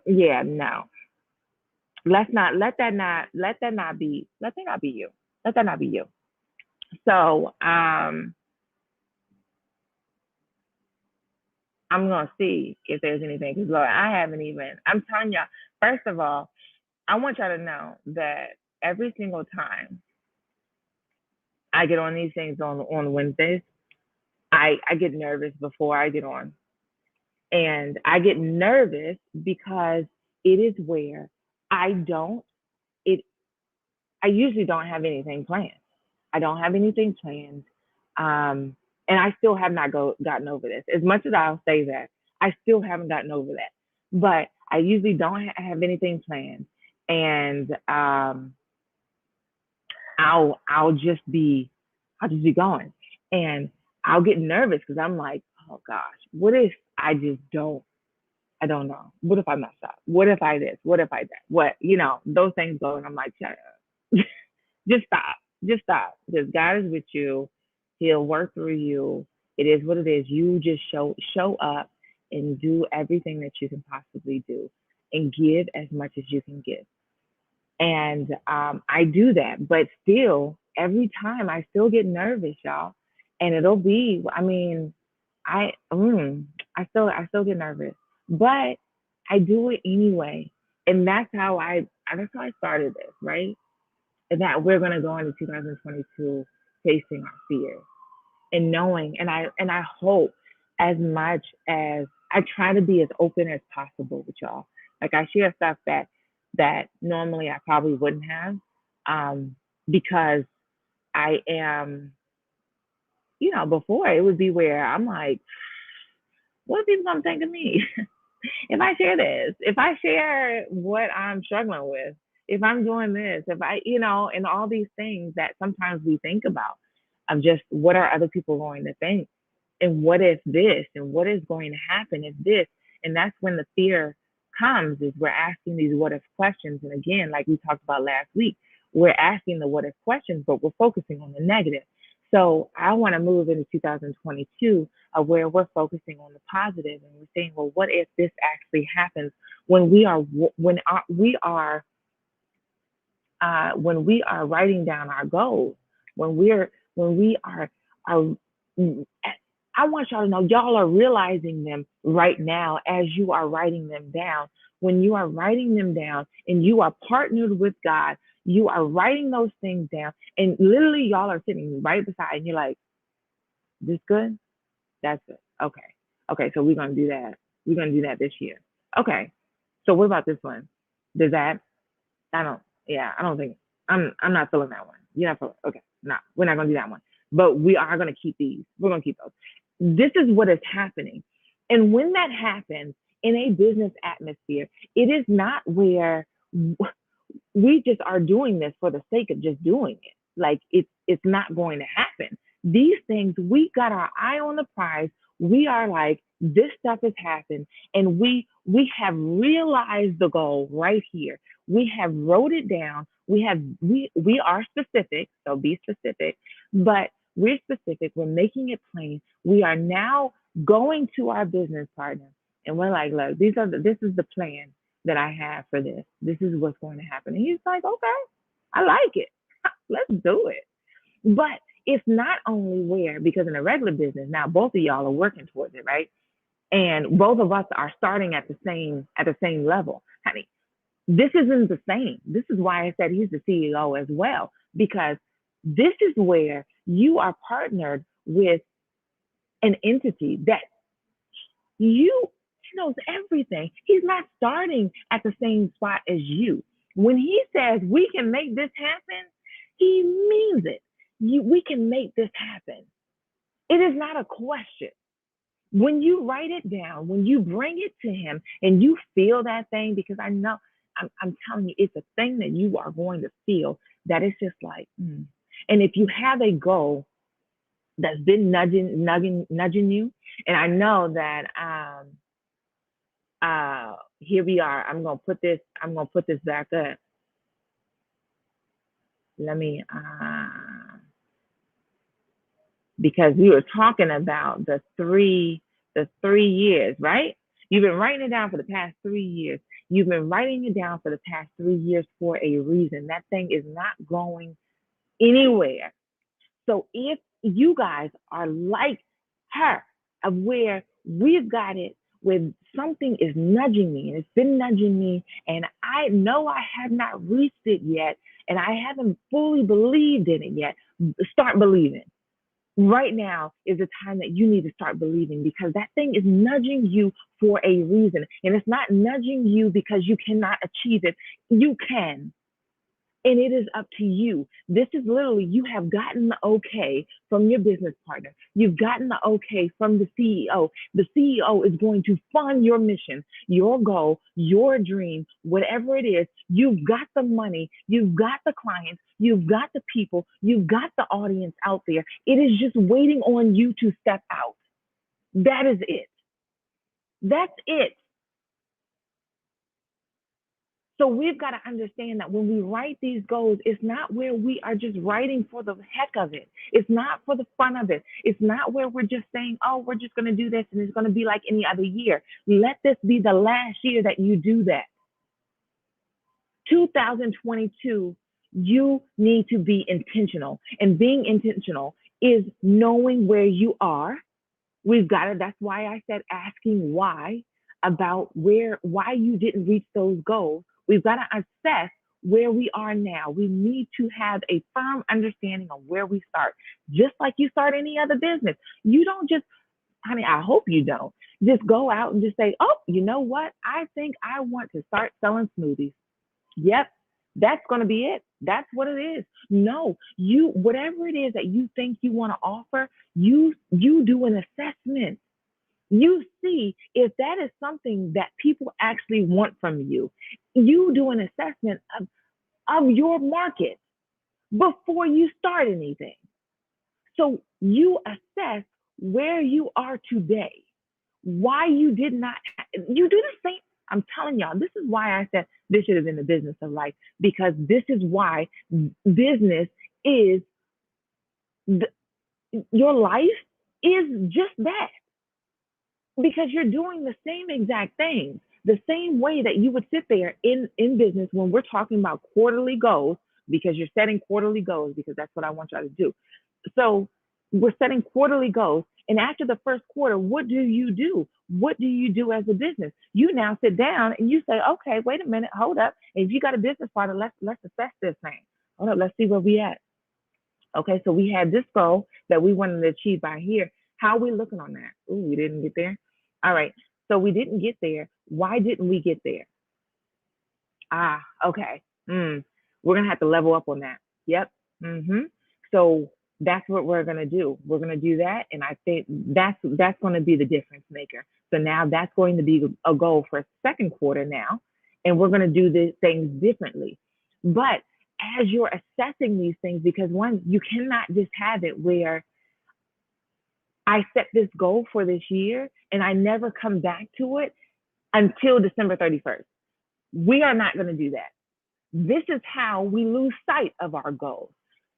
yeah, no. Let that not be you. Let that not be you. So I'm gonna see if there's anything. Because Lord, I haven't even. I'm telling y'all. First of all, I want y'all to know that every single time I get on these things on Wednesdays, I get nervous before I get on, and I get nervous because it is where I don't it. I usually don't have anything planned. I don't have anything planned. Um, and I still have not gotten over this. As much as I'll say that, I still haven't gotten over that. But I usually don't have anything planned, and I'll just be going, and I'll get nervous because I'm like, oh gosh, what if I just don't? I don't know. What if I mess up? What if I this? What if I that? What those things go, and I'm like, shut up. Just stop. Just stop. Because God is with you. He'll work through you. It is what it is. You just show up and do everything that you can possibly do and give as much as you can give. And I do that, but still, every time I still get nervous, y'all. And it'll be, I mean, I still get nervous, but I do it anyway. And that's how I started this, right? And that we're going to go into 2022 facing our fears and knowing, and I hope, as much as I try to be as open as possible with y'all. Like, I share stuff that normally I probably wouldn't have, um, because I am, before it would be where I'm like, what are people gonna think of me? If I share this, if I share what I'm struggling with, if I'm doing this, if and all these things that sometimes we think about, of just what are other people going to think, and what if this, and what is going to happen if this, and that's when the fear comes. Is we're asking these what if questions, and again, like we talked about last week, we're asking the what if questions, but we're focusing on the negative. So I want to move into 2022, where we're focusing on the positive, and we're saying, well, what if this actually happens when we are writing down our goals, when we are I want y'all to know, y'all are realizing them right now as you are writing them down. When you are writing them down and you are partnered with God, you are writing those things down, and literally y'all are sitting right beside, and you're like, this good? That's it. Okay. Okay, so we're gonna do that. We're gonna do that this year. Okay. So what about this one? Does that I don't. Yeah, I don't think I'm not feeling that one. You're not feeling. Okay, no, we're not gonna do that one. But we are gonna keep these. We're gonna keep those. This is what is happening, and when that happens in a business atmosphere, it is not where we just are doing this for the sake of just doing it. Like, it's not going to happen. These things, we got our eye on the prize. We are like, this stuff has happened, and we have realized the goal right here. We have wrote it down. We are specific, so be specific, but we're specific. We're making it plain. We are now going to our business partner, and we're like, look, this is the plan that I have for this. This is what's going to happen. And he's like, okay, I like it. Let's do it. But it's not only where, because in a regular business, now both of y'all are working towards it, right? And both of us are starting at the same level. Honey, this isn't the same. This is why I said he's the CEO as well, because this is where you are partnered with an entity that you he knows everything. He's not starting at the same spot as you. When he says we can make this happen, he means it. We can make this happen. It is not a question. When you write it down, when you bring it to him and you feel that thing, because I know, I'm telling you, it's a thing that you are going to feel, that it's just like, And if you have a goal that's been nudging you, and I know that here we are. I'm gonna put this back up. Let me because we were talking about the three years, right? You've been writing it down for the past 3 years. You've been writing it down for the past 3 years for a reason. That thing is not going anywhere. So if you guys are like her, of where we've got it, where something is nudging me and it's been nudging me, and I know I have not reached it yet, and I haven't fully believed in it yet, start believing. Right now is the time that you need to start believing, because that thing is nudging you for a reason. And it's not nudging you because you cannot achieve it. You can. And it is up to you. This is literally, you have gotten the okay from your business partner. You've gotten the okay from the CEO. The CEO is going to fund your mission, your goal, your dream, whatever it is. You've got the money, you've got the clients, you've got the people, you've got the audience out there. It is just waiting on you to step out. That is it. That's it. So we've got to understand that when we write these goals, it's not where we are just writing for the heck of it. It's not for the fun of it. It's not where we're just saying, oh, we're just going to do this and it's going to be like any other year. Let this be the last year that you do that. 2022, you need to be intentional. And being intentional is knowing where you are. We've got to, that's why I said asking why, about why you didn't reach those goals. We've got to assess where we are now. We need to have a firm understanding of where we start, just like you start any other business. You don't just, honey, I hope you don't just go out and just say, oh, you know what? I think I want to start selling smoothies. Yep, that's going to be it. That's what it is. No, whatever it is that you think you want to offer, you do an assessment. You see if that is something that people actually want from you. You do an assessment of your market before you start anything. So you assess where you are today, why you did not, you do the same. I'm telling y'all, this is why I said this should have been the business of life, because this is why business is, your life is just that, because you're doing the same exact things, the same way that you would sit there in business when we're talking about quarterly goals, because you're setting quarterly goals, because that's what I want y'all to do. So we're setting quarterly goals. And after the first quarter, what do you do? What do you do as a business? You now sit down and you say, okay, wait a minute, hold up. And if you got a business partner, let's assess this thing. Hold up, let's see where we at. Okay, so we had this goal that we wanted to achieve by here. How are we looking on that? Ooh, we didn't get there. All right, so we didn't get there. Why didn't we get there? Okay. We're gonna have to level up on that. Yep. So that's what we're gonna do. We're gonna do that, and I think that's going to be the difference maker. So now that's going to be a goal for second quarter now, and we're gonna do the things differently. But as you're assessing these things, because one, you cannot just have it where I set this goal for this year and I never come back to it until December 31st. We are not going to do that. This is how we lose sight of our goals.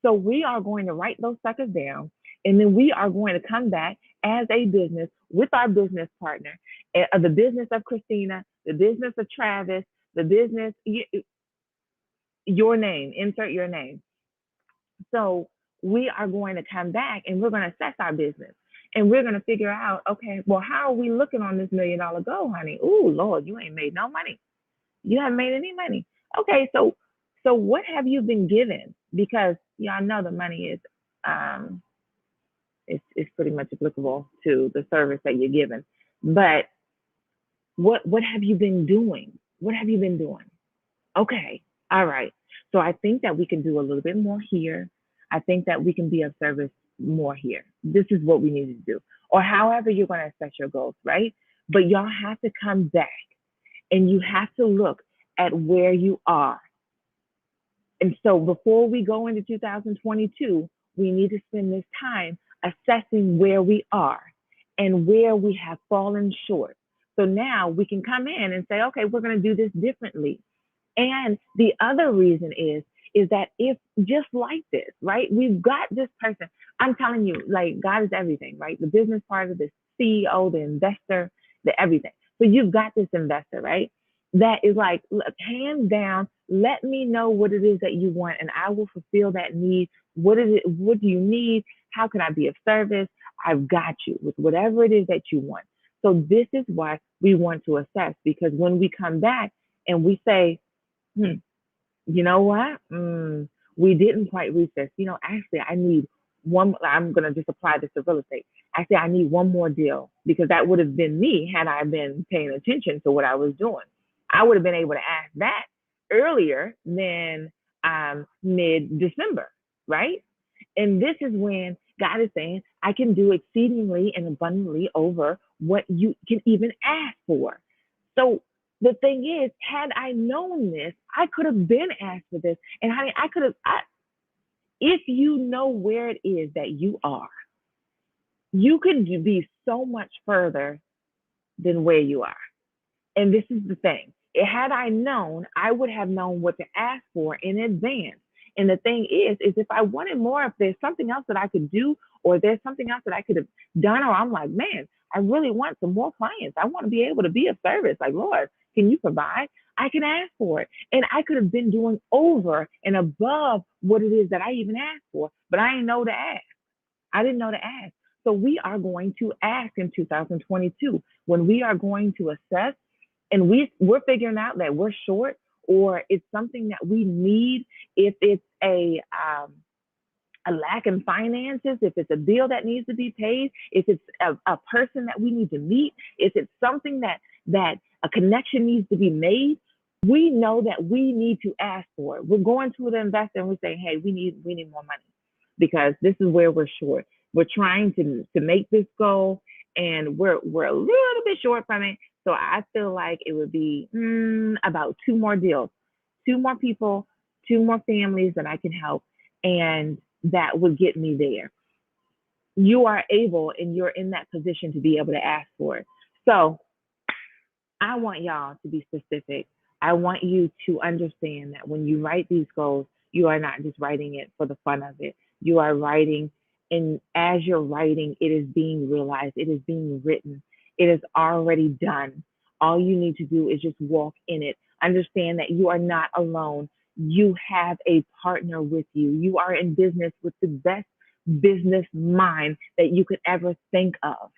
So we are going to write those suckers down, and then we are going to come back as a business with our business partner, the business of Christina, the business of Travis, the business, your name, insert your name. So we are going to come back and we're going to assess our business. And we're going to figure out, okay, well, how are we looking on this $1 million goal, honey? Ooh, Lord, you ain't made no money. You haven't made any money. Okay, so what have you been given? Because y'all know the money is it's pretty much applicable to the service that you're given. But what have you been doing? What have you been doing? Okay, all right. So I think that we can do a little bit more here. I think that we can be of service more here. This is what we need to do. Or however you're going to set your goals, right? But y'all have to come back and you have to look at where you are. And so before we go into 2022, we need to spend this time assessing where we are and where we have fallen short. So now we can come in and say, okay, we're going to do this differently. And the other reason is that if just like this, right? We've got this person. I'm telling you, like, God is everything, right? The business part of the CEO, the investor, the everything. So you've got this investor, right? That is like, look, hands down, let me know what it is that you want, and I will fulfill that need What is it? What do you need? How can I be of service? I've got you with whatever it is that you want. So this is why we want to assess, because when we come back and we say, hmm, you know what? We didn't quite reach this. Actually, I need one. I'm going to just apply this to real estate. I say I need one more deal, because that would have been me had I been paying attention to what I was doing. I would have been able to ask that earlier than mid December, right? And this is when God is saying, I can do exceedingly and abundantly over what you can even ask for. So the thing is, had I known this, I could have been asked for this. And honey, I could have, if you know where it is that you are, you can be so much further than where you are. And this is the thing. Had I known, I would have known what to ask for in advance. And the thing is if I wanted more, if there's something else that I could do, or there's something else that I could have done, or I'm like, man, I really want some more clients. I want to be able to be of service. Like, Lord, can you provide? I can ask for it. And I could have been doing over and above what it is that I even asked for, but I didn't know to ask. I didn't know to ask. So we are going to ask in 2022 when we are going to assess, and we're figuring out that we're short, or it's something that we need. If it's a lack in finances, if it's a bill that needs to be paid, if it's a person that we need to meet, if it's something that a connection needs to be made, we know that we need to ask for it. We're going to the investor and we're saying, hey, we need more money, because this is where we're short. We're trying to make this goal, and we're a little bit short from it. So I feel like it would be about two more deals, two more people, two more families that I can help, and that would get me there. You are able, and you're in that position to be able to ask for it. So I want y'all to be specific. I want you to understand that when you write these goals, you are not just writing it for the fun of it. You are writing, and as you're writing, it is being realized, it is being written, it is already done. All you need to do is just walk in it. Understand that you are not alone. You have a partner with you. You are in business with the best business mind that you could ever think of.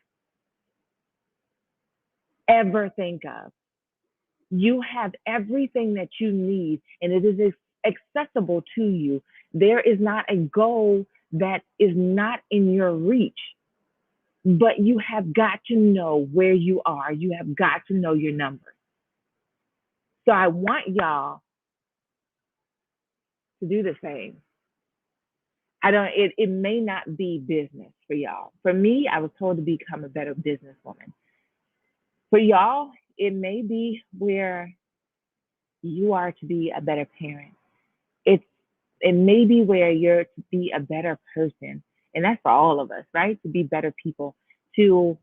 You have everything that you need, and it is accessible to you. There is not a goal that is not in your reach, but you have got to know where you are. You have got to know your numbers. So I want y'all to do the same. I don't, it may not be business for y'all. For me, I was told to become a better businesswoman. For y'all, it may be where you are to be a better parent. It's it may be where you're to be a better person. And that's for all of us, right? To be better people, to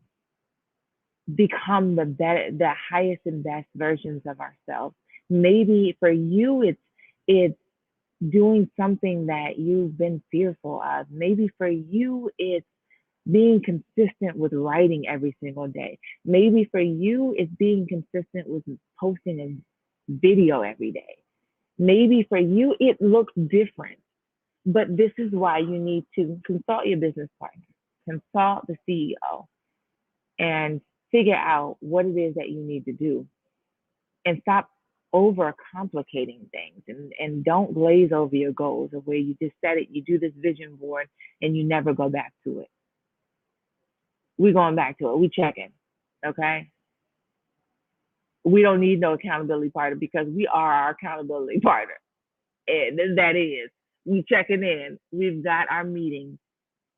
become the highest and best versions of ourselves. Maybe for you, it's doing something that you've been fearful of. Maybe for you, it's being consistent with writing every single day. Maybe for you, it's being consistent with posting a video every day. Maybe for you, it looks different. But this is why you need to consult your business partner, consult the CEO, and figure out what it is that you need to do, and stop over complicating things, and don't glaze over your goals, of where you just set it, you do this vision board, and you never go back to it. We're going back to it. We checking. Okay. We don't need no accountability partner, because we are our accountability partner. And that is, we checking in. We've got our meetings.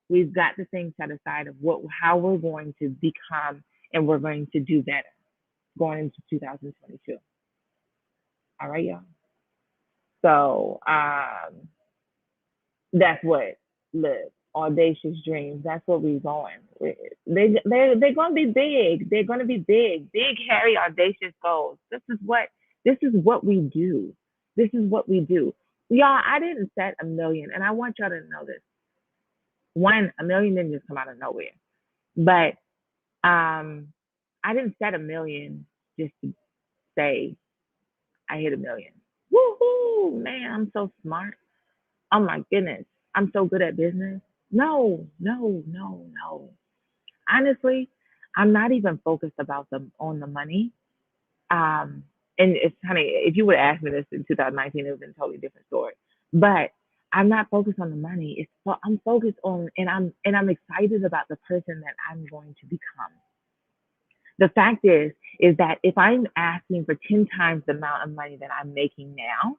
We've got the things set aside of how we're going to become, and we're going to do better going into 2022. All right, y'all. So that's what live audacious dreams. That's what we're going. They're going to be big. They're going to be big, hairy, audacious goals. This is what we do. This is what we do. Y'all, I didn't set a million, and I want y'all to know this. One, a million didn't just come out of nowhere. But I didn't set a million just to say I hit a million. Woohoo, man, I'm so smart. Oh my goodness. I'm so good at business. No, no, no, no. Honestly, I'm not even focused about the on the money. Um, and it's funny, if you would have asked me this in 2019, it would have been a totally different story. But I'm not focused on the money. I'm focused on, and I'm excited about the person that I'm going to become. The fact is that if I'm asking for 10 times the amount of money that I'm making now,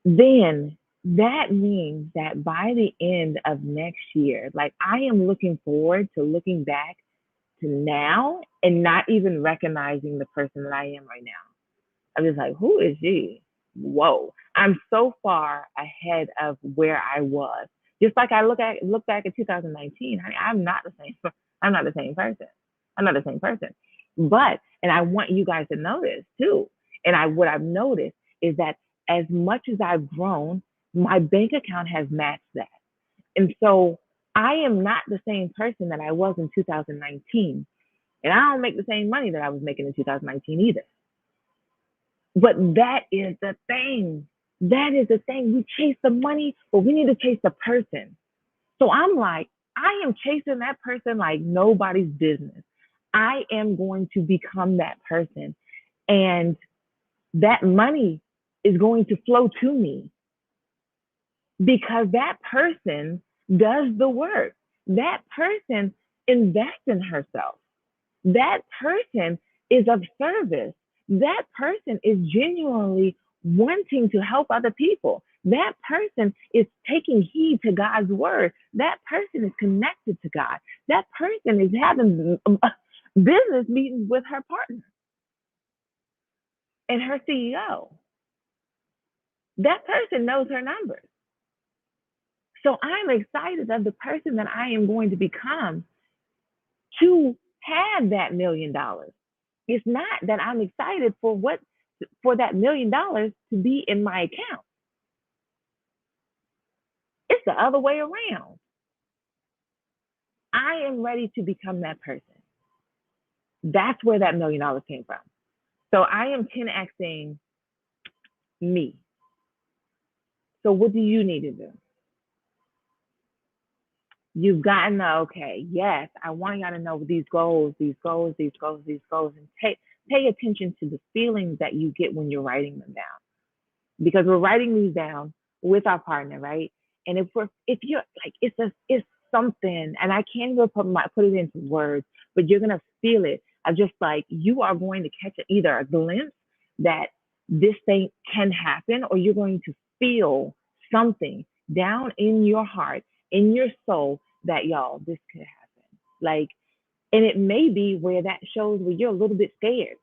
then that means that by the end of next year, like I am looking forward to looking back to now and not even recognizing the person that I am right now. I'm just like, who is she? Whoa. I'm so far ahead of where I was. Just like I look back at 2019, honey, I'm not the same. I'm not the same person. I'm not the same person. But and I want you guys to know this too. And I what I've noticed is that as much as I've grown, my bank account has matched that. And so I am not the same person that I was in 2019. And I don't make the same money that I was making in 2019 either. But that is the thing. That is the thing. We chase the money, but we need to chase the person. So I'm like, I am chasing that person like nobody's business. I am going to become that person. And that money is going to flow to me because that person does the work. That person invests in herself. That person is of service. That person is genuinely wanting to help other people. That person is taking heed to God's word. That person is connected to God. That person is having business meetings with her partner and her CEO. That person knows her numbers. So I'm excited of the person that I am going to become to have that $1 million. It's not that I'm excited for that $1 million to be in my account. It's the other way around. I am ready to become that person. That's where that $1 million came from. So I am 10xing me. So what do you need to do? You've gotten the okay. Yes, I want y'all to know these goals, these goals, these goals, these goals, and pay attention to the feelings that you get when you're writing them down. Because we're writing these down with our partner, right? And if you're like it's something, and I can't even put it into words, but you're gonna feel it. I just like you are going to catch either a glimpse that this thing can happen, or you're going to feel something down in your heart, in your soul, that y'all this could happen. Like, and it may be where that shows where you're a little bit scared,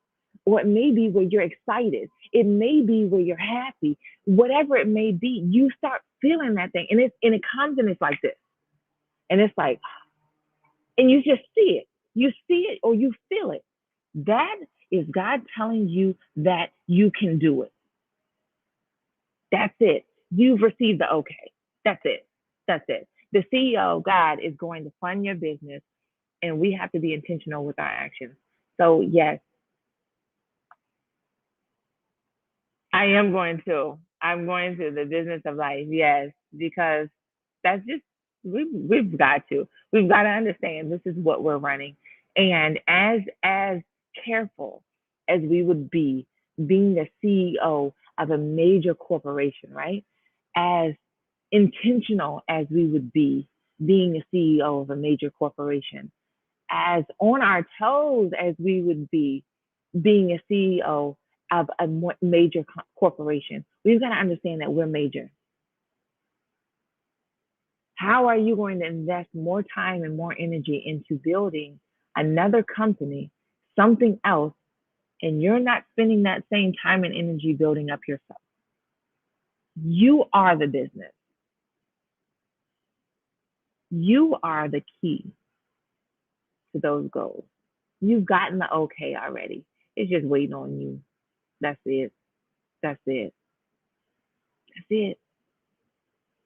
or it may be where you're excited. It may be where you're happy. Whatever it may be, you start feeling that thing. And it comes and it's like this. And it's like, and you just see it. You see it or you feel it. That is God telling you that you can do it. That's it. You've received the okay. That's it. That's it. The CEO, God, is going to fund your business, and we have to be intentional with our actions. So, yes, I am going to. I'm going to the business of life, yes, because that's just we've got to. We've got to understand this is what we're running. And as careful as we would be being the CEO of a major corporation, right? As intentional as we would be being a CEO of a major corporation, as on our toes as we would be being a CEO of a major corporation. We've got to understand that we're major. How are you going to invest more time and more energy into building another company, something else, and you're not spending that same time and energy building up yourself? You are the business. You are the key to those goals. You've gotten the okay already. It's just waiting on you. That's it. That's it. That's it.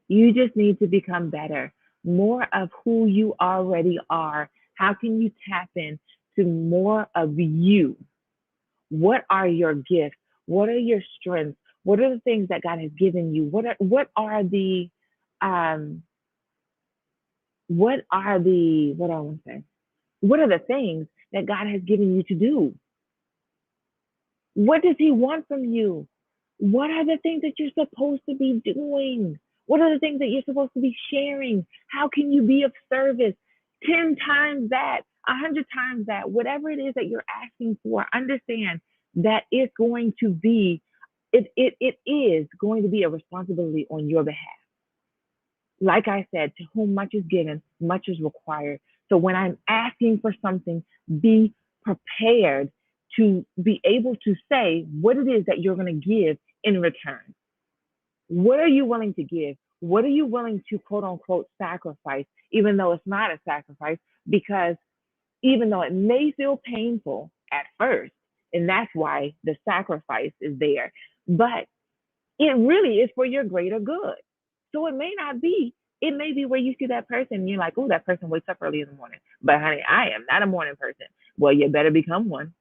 You just need to become better, more of who you already are. How can you tap in to more of you? What are your gifts? What are your strengths? What are the things that God has given you? Um what I want to say? What are the things that God has given you to do? What does He want from you? What are the things that you're supposed to be doing? What are the things that you're supposed to be sharing? How can you be of service? 10 times that, 100 times that, whatever it is that you're asking for, understand that it is going to be a responsibility on your behalf. Like I said, to whom much is given, much is required. So when I'm asking for something, be prepared to be able to say what it is that you're going to give in return. What are you willing to give? What are you willing to quote unquote sacrifice, even though it's not a sacrifice? Because even though it may feel painful at first, and that's why the sacrifice is there, but it really is for your greater good. So it may not be, it may be where you see that person and you're like, oh, that person wakes up early in the morning. But honey, I am not a morning person. Well, you better become one.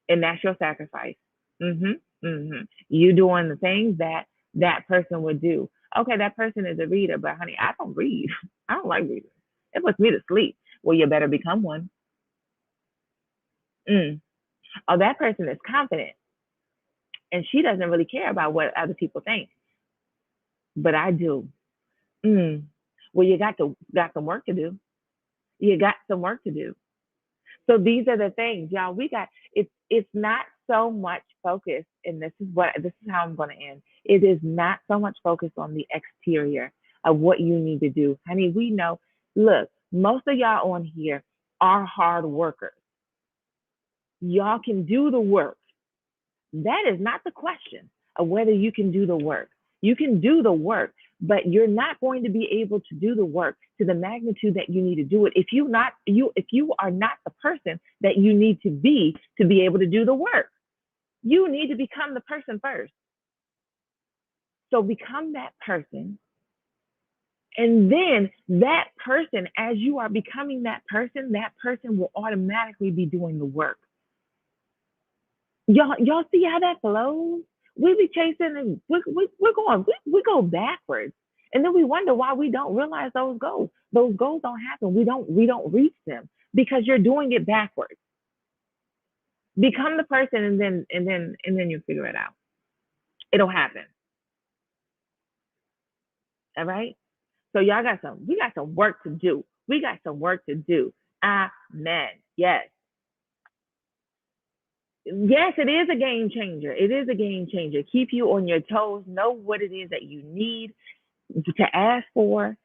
And that's your sacrifice. You doing the things that that person would do. Okay, that person is a reader, but honey, I don't read. I don't like reading. It puts me to sleep. Well, you better become one. Mm. Oh, that person is confident and she doesn't really care about what other people think, but I do. Mm. Well, you got some work to do. You got some work to do. So these are the things, y'all. It's not so much focus, and this is how I'm going to end. It is not so much focus on the exterior of what you need to do, honey. We know. Look, most of y'all on here are hard workers. Y'all can do the work. That is not the question of whether you can do the work. You can do the work, but you're not going to be able to do the work to the magnitude that you need to do it if you are not the person that you need to be able to do the work. You need to become the person first. So become that person. And then that person, as you are becoming that person will automatically be doing the work. Y'all see how that flows? We be chasing and we go backwards. And then we wonder why we don't realize those goals. Those goals don't happen. We don't reach them because you're doing it backwards. Become the person and then you figure it out. It'll happen. All right? So we got some work to do. We got some work to do. Amen. Yes. Yes, it is a game changer. It is a game changer. Keep you on your toes. Know what it is that you need to ask for.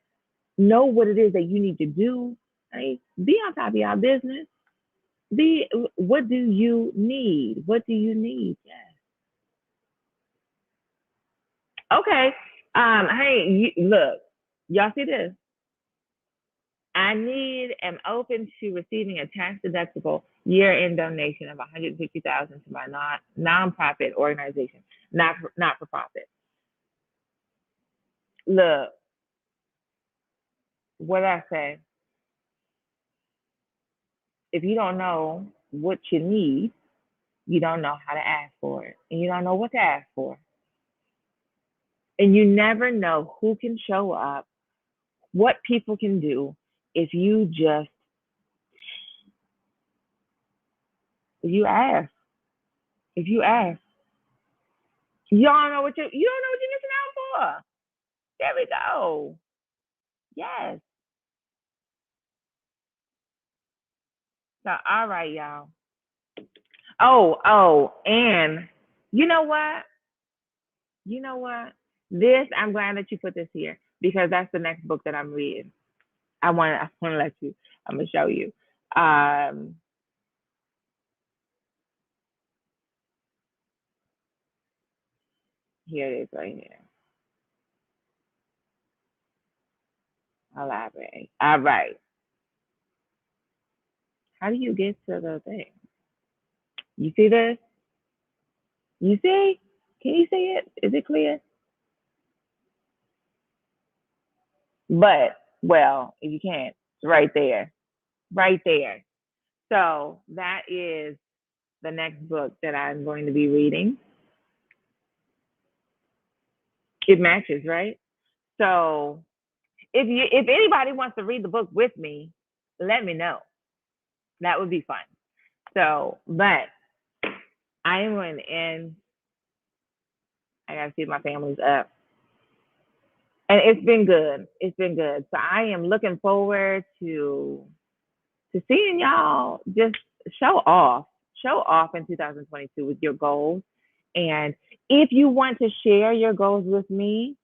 Know what it is that you need to do. Right? Be on top of your business. Be what do you need? What do you need? Yes. Okay. Hey, look, y'all see this? am open to receiving a tax deductible year-end donation of 150,000 to my nonprofit organization, not for profit. Look, what I say, if you don't know what you need, you don't know how to ask for it, and you don't know what to ask for. And you never know who can show up, what people can do if you just if you ask. If you ask, you don't know what you're missing out for. There we go. Yes. So all right, y'all. And you know what? You know what? This I'm glad that you put this here because that's the next book that I'm reading. I want to let you. I'm gonna show you. Um, Here it is right here. Elaborate. All right. How do you get to the thing? You see this? You see? Can you see it? Is it clear? But well, if you can't, it's right there. Right there. So that is the next book that I'm going to be reading. It matches, right? So if anybody wants to read the book with me, let me know. That would be fun. So, but I am going to end. I gotta see if my family's up. And it's been good. It's been good. So I am looking forward to seeing y'all just show off. Show off in 2022 with your goals. And if you want to share your goals with me,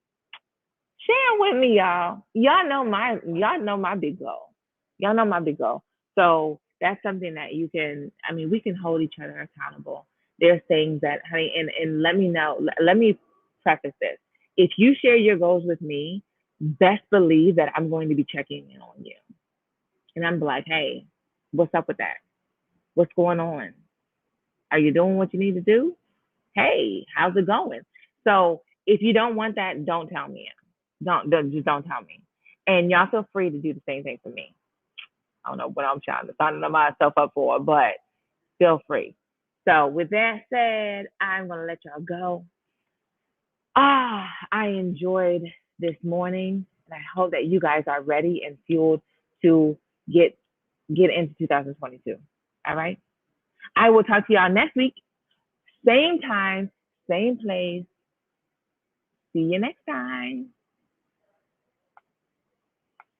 share with me, y'all. Y'all know my big goal. Y'all know my big goal. So that's something that you can. I mean, we can hold each other accountable. There's things that, honey, and let me know. Let me preface this. If you share your goals with me, best believe that I'm going to be checking in on you, and I'm like, hey, what's up with that? What's going on? Are you doing what you need to do? Hey, how's it going? So if you don't want that, don't tell me. Just don't tell me. And y'all feel free to do the same thing for me. I don't know what I'm trying to sign myself up for, but feel free. So with that said, I'm gonna let y'all go. I enjoyed this morning, and I hope that you guys are ready and fueled to get get into 2022. All right. I will talk to y'all next week. Same time, same place. See you next time.